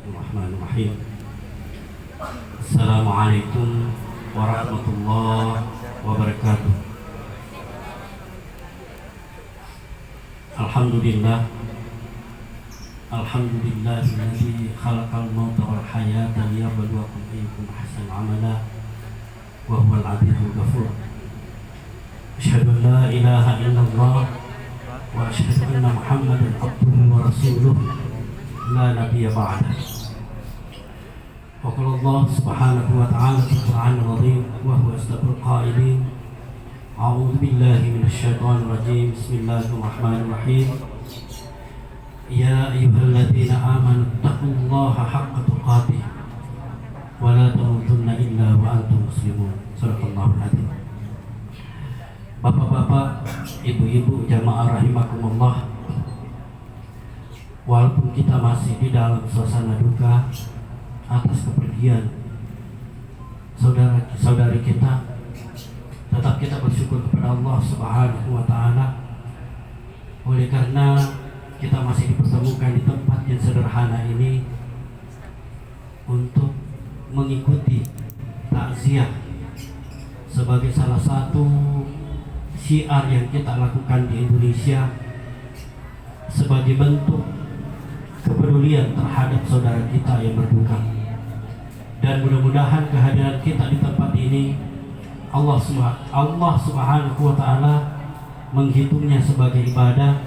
Bismillahirrahmanirrahim. Assalamualaikum warahmatullahi wabarakatuh. Alhamdulillah. Alhamdulillahilladzi khalaqal mauta wal hayata liyabluwakum ayyukum ahsanu amala wa huwal azizul ghafur. Asyhadu an la ilaha illallah wa asyhadu anna Muhammadan abduhu wa rasuluh la nabiyya ba'dah. Wa qala Allah subhanahu wa ta'ala fil Qur'anil 'azim wa huwa asdaqul qailin. A'udzu billahi minasy syaithanir rajim. Bismillahirrahmanirrahim. Ya ayyuhalladzina amanu taqullaha haqqa tuqatih wa la tamutunna illa wa antum muslimun. Shadaqallahul 'adzim. Bapak-bapak, ibu-ibu jamaah rahimakumullah, walaupun kita masih di dalam suasana duka atas kepergian saudara-saudari kita, tetap kita bersyukur kepada Allah Subhanahu wa ta'ala oleh karena kita masih dipertemukan di tempat yang sederhana ini untuk mengikuti takziah sebagai salah satu syiar yang kita lakukan di Indonesia sebagai bentuk kepedulian terhadap saudara kita yang berduka. Dan mudah-mudahan kehadiran kita di tempat ini Allah Subhanahu wa ta'ala menghitungnya sebagai ibadah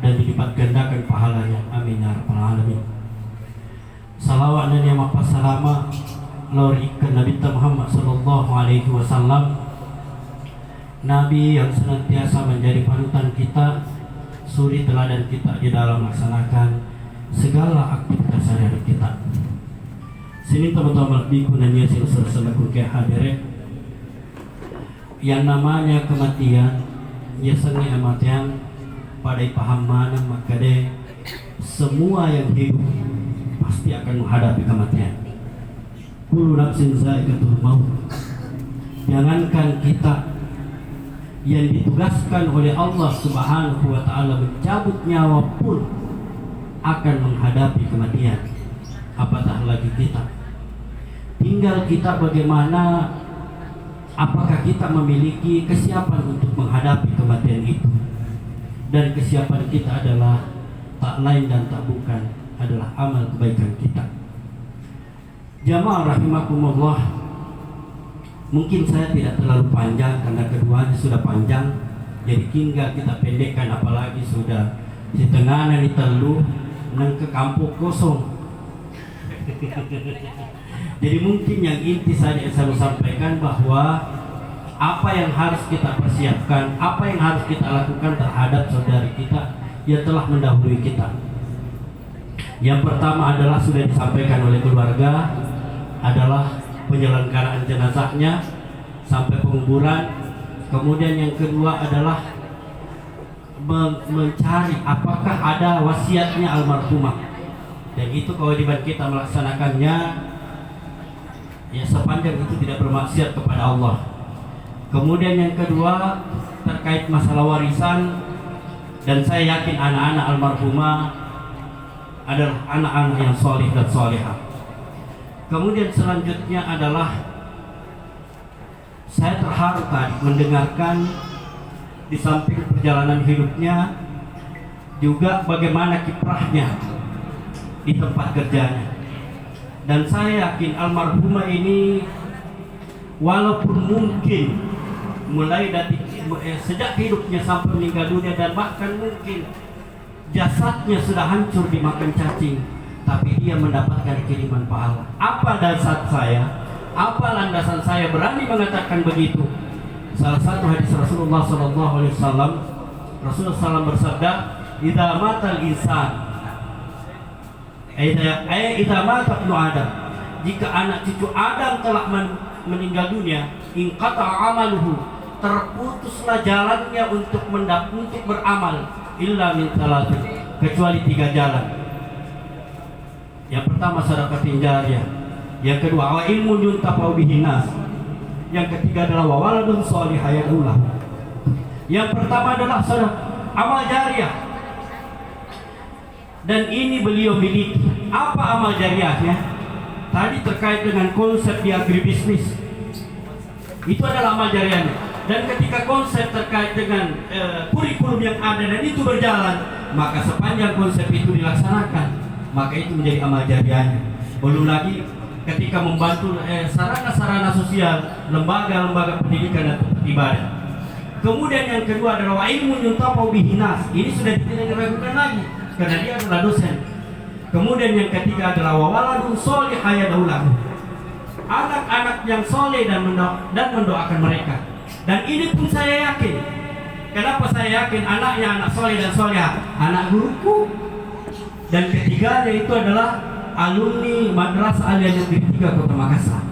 dan dilipat gandakan pahalanya. Amin ya rabbal alamin. Salawat dan niyama salama lorikan Nabi Muhammad sallallahu alaihi wasallam, Nabi yang senantiasa menjadi panutan kita, suri teladan kita di dalam melaksanakan segala aktivitas sehari-hari kita. Sini teman-teman biku dan yasin serta ke hadirin. Yang namanya kematian, ya sengi kematian pada paham mana maka deh semua yang hidup pasti akan menghadapi kematian. Kullu nafsin za'iqatul maut. Jangankan kita yang ditugaskan oleh Allah Subhanahu wa ta'ala mencabut nyawa pun akan menghadapi kematian, apatah lagi kita. Tinggal kita bagaimana, apakah kita memiliki kesiapan untuk menghadapi kematian itu. Dan kesiapan kita adalah tak lain dan tak bukan adalah amal kebaikan kita. Jamaah rahimakumullah, mungkin saya tidak terlalu panjang karena keduanya sudah panjang, jadi tinggal kita pendekkan, apalagi sudah di tengah di telu nang ke kampung kosong. Jadi mungkin yang inti saya selalu sampaikan bahwa apa yang harus kita persiapkan, apa yang harus kita lakukan terhadap saudari kita yang telah mendahului kita. Yang pertama adalah sudah disampaikan oleh keluarga, adalah penyelenggaraan jenazahnya sampai penguburan. Kemudian yang kedua adalah mencari apakah ada wasiatnya almarhumah, dan itu kewajiban kita melaksanakannya ya sepanjang itu tidak bermaksiat kepada Allah. Kemudian yang kedua terkait masalah warisan, dan saya yakin anak-anak almarhumah adalah anak-anak yang soleh dan solehah. Kemudian selanjutnya adalah saya terharu tadi mendengarkan di samping perjalanan hidupnya juga bagaimana kiprahnya di tempat kerjanya. Dan saya yakin almarhumah ini walaupun mungkin mulai dari sejak hidupnya sampai meninggal dunia, dan bahkan mungkin jasadnya sudah hancur dimakan cacing, tapi dia mendapatkan kiriman pahala. Apa dasar saya? Apa landasan saya berani mengatakan begitu? Salah satu hadis Rasulullah SAW, Rasulullah SAW bersabda, "Idza matal insan, idza mata ibnu Adam, jika anak cucu Adam telah meninggal dunia, inqata amaluhu, terputuslah jalannya untuk beramal, illa min salatin, kecuali 3 jalan. Yang pertama sedekah jariyah, yang kedua wa ilmun yuntafa'u bihi nas, yang ketiga adalah wa waladun shalihah yad'ulah." Yang pertama adalah amal jariyah, dan ini beliau miliki. apa amal jariahnya? Tadi terkait dengan konsep di agribisnis, itu adalah amal jariahnya. Dan ketika konsep terkait dengan kurikulum yang ada dan itu berjalan, maka sepanjang konsep itu dilaksanakan, maka itu menjadi amal jariahnya. Belum lagi ketika membantu sarana-sarana sosial, lembaga-lembaga pendidikan dan ibadah. Kemudian yang kedua adalah ilmu yuntafa'u bihi nas. Ini sudah tidak diragukan lagi karena dia adalah dosen. Kemudian yang ketiga adalah wawaladun sholih yad'u lahu. Anak-anak yang soleh dan mendoakan mereka. Dan ini pun saya yakin. Kenapa saya yakin? Anaknya anak soleh dan soleha, anak guruku. Dan ketiganya itu adalah alumni Madrasah Aliyah Negeri 3 Kota Makassar.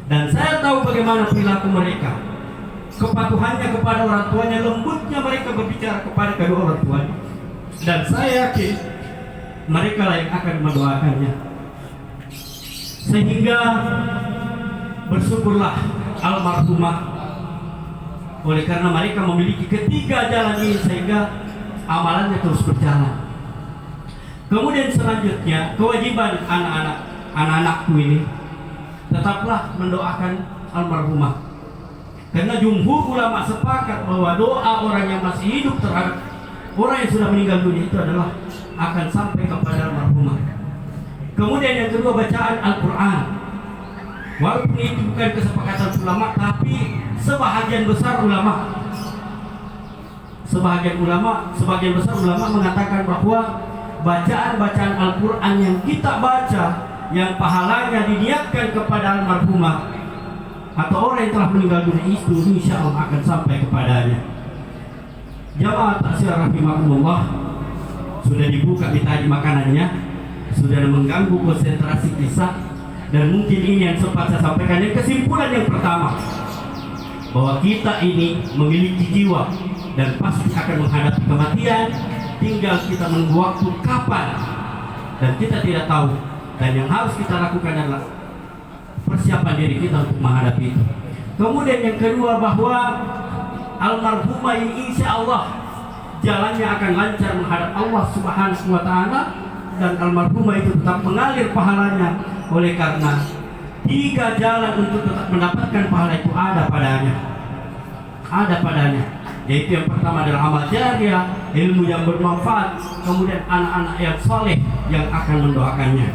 Dan saya tahu bagaimana perilaku mereka, kepatuhannya kepada orang tuanya, lembutnya mereka berbicara kepada kedua orang tuanya. Dan saya yakin mereka lah yang akan mendoakannya. Sehingga bersyukurlah almarhumah, oleh karena mereka memiliki ketiga jalan ini sehingga amalannya terus berjalan. Kemudian selanjutnya kewajiban anak-anakku ini tetaplah mendoakan almarhumah. Karena jumhur ulama sepakat bahwa doa orang yang masih hidup terhadap orang yang sudah meninggal dunia itu adalah akan sampai kepada almarhumah. Kemudian yang kedua bacaan Al-Quran. Walaupun itu bukan kesepakatan ulama, tapi sebagian besar ulama mengatakan bahwa bacaan Al-Quran yang kita baca, yang pahalanya diniatkan kepada almarhumah atau orang yang telah meninggal dunia itu, insya Allah akan sampai kepadanya. Jamaah taksir rahimakumullah, sudah dibuka tadi makanannya, sudah mengganggu konsentrasi kisah, dan mungkin ini yang sempat saya sampaikan. Yang kesimpulan yang pertama, bahwa kita ini memiliki jiwa dan pasti akan menghadapi kematian. Tinggal kita menunggu waktu kapan, dan kita tidak tahu. Dan yang harus kita lakukan adalah persiapan diri kita untuk menghadapi itu. Kemudian yang kedua, bahwa almarhumah ini insya Allah jalannya akan lancar menghadap Allah Subhanahu wa Ta'ala, dan almarhumah itu tetap mengalir pahalanya. Oleh karena tiga jalan untuk tetap mendapatkan pahala itu ada padanya. Yaitu yang pertama adalah amal jariah, ilmu yang bermanfaat, kemudian anak-anak yang soleh yang akan mendoakannya.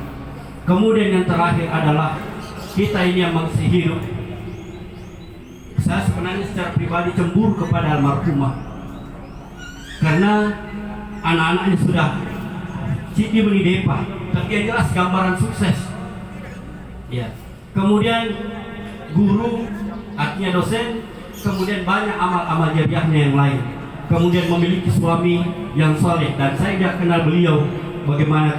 Kemudian yang terakhir adalah kita ini yang masih hidup. Saya sebenarnya secara pribadi cemburu kepada almarhumah, karena anak-anaknya sudah Cidi Menidepa, tapi yang jelas gambaran sukses. Ya. Kemudian guru, artinya dosen. Kemudian banyak amal-amal jariahnya yang lain. Kemudian memiliki suami yang soleh, dan saya tidak kenal beliau bagaimana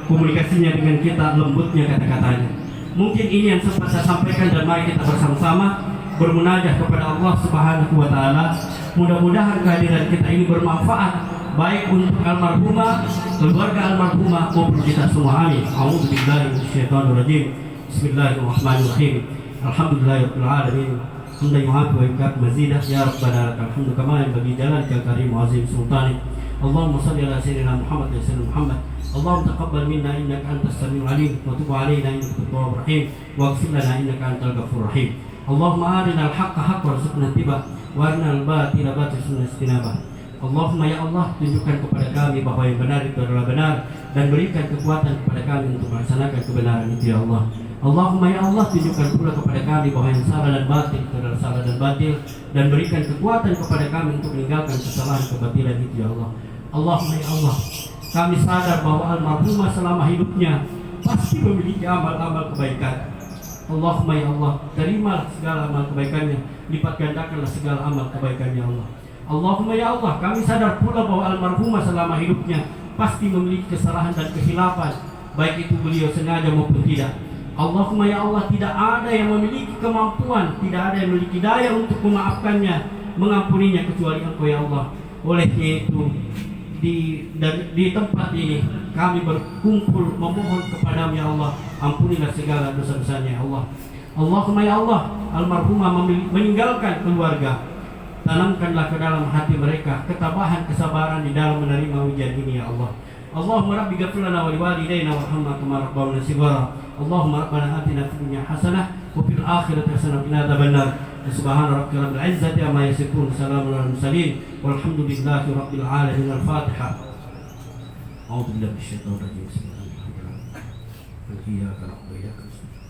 komunikasinya dengan kita, lembutnya kata-katanya. Mungkin ini yang sempat saya sampaikan, dan mari kita bersama-sama bermunajat kepada Allah Subhanahu wa Ta'ala. Mudah-mudahan kehadiran kita ini bermanfaat baik untuk almarhumah, keluarga almarhumah, maupun kita semua. Amin. A'udzubillahi minasyaitonirrajim. Bismillahirrahmanirrahim. Alhamdulillahirabbil alamin. Hamdan yu'afi wa yukafi mazidah. Ya Rabbana lakal hamdu kama yanbaghi jalalika karim wa azim sultanik. Allahumma salli ala sayyidina Muhammad wa sallim Muhammad. Allahumma taqabbal minna innaka antas samiul alim wa tub alaina innaka tawwabur rahim waghfir lana innaka antal ghafurur rahim. Allahumma arinal haqqa haqqan warzuqna ittiba'ah wa arinal batila batilan warzuqna ijtinabah. Allahumma ya Allah, tunjukkan kepada kami bahwa yang benar itu adalah benar, dan berikan kekuatan kepada kami untuk melaksanakan kebenaran itu ya Allah. Allahumma ya Allah, tunjukkan pula kepada kami bahwa yang salah dan batil itu adalah salah dan batil, dan berikan kekuatan kepada kami untuk meninggalkan kesalahan kebatilan itu ya Allah. Allahumma ya Allah, kami sadar bahwa almarhumah selama hidupnya pasti memiliki amal-amal kebaikan. Allahumma ya Allah, terimalah segala amal kebaikannya, lipat gandakanlah segala amal kebaikannya Allah. Allahumma ya Allah, kami sadar pula bahwa almarhumah selama hidupnya pasti memiliki kesalahan dan kehilafan, baik itu beliau sengaja maupun tidak. Allahumma ya Allah, tidak ada yang memiliki kemampuan, tidak ada yang memiliki daya untuk memaafkannya, mengampuninya kecuali Engkau ya Allah. Olehnya itu di tempat ini kami berkumpul memohon kepadamu ya Allah, ampunilah segala dosa-dosanya ya Allah. Allahumma ya Allah, almarhumah meninggalkan keluarga, tanamkanlah ke dalam hati mereka ketabahan, kesabaran di dalam menerima ujian ini ya Allah. اللهم رب اغفر لنا ولوالدينا وارحمنا كما ربونا صغارا اللهم ربنا آتنا في الدنيا حسنة وفي الآخرة حسنة وقنا عذاب النار سبحان ربك رب العزة عما يصفون سلام على المرسلين والحمد لله رب العالمين الفاتحة أعوذ بالله من الشيطان الرجيم بسم الله الرحمن الرحيم إياك نعبد وإياك نستعين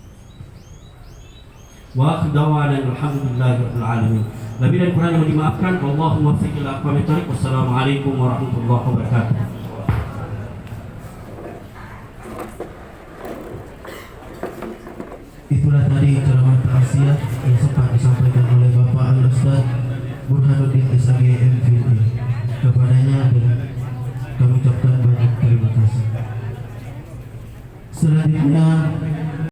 وآخر دعوانا الحمد لله رب العالمين. Lebih dan kurang yang dimaafkan. Wallahumma waffiq ila aqwamit thoriq. Wassalamualaikum warahmatullahi wabarakatuh. Itulah tadi ceramah takziah yang sempat disampaikan oleh Bapak Al-Ustaz Burhanuddin SAG MPhil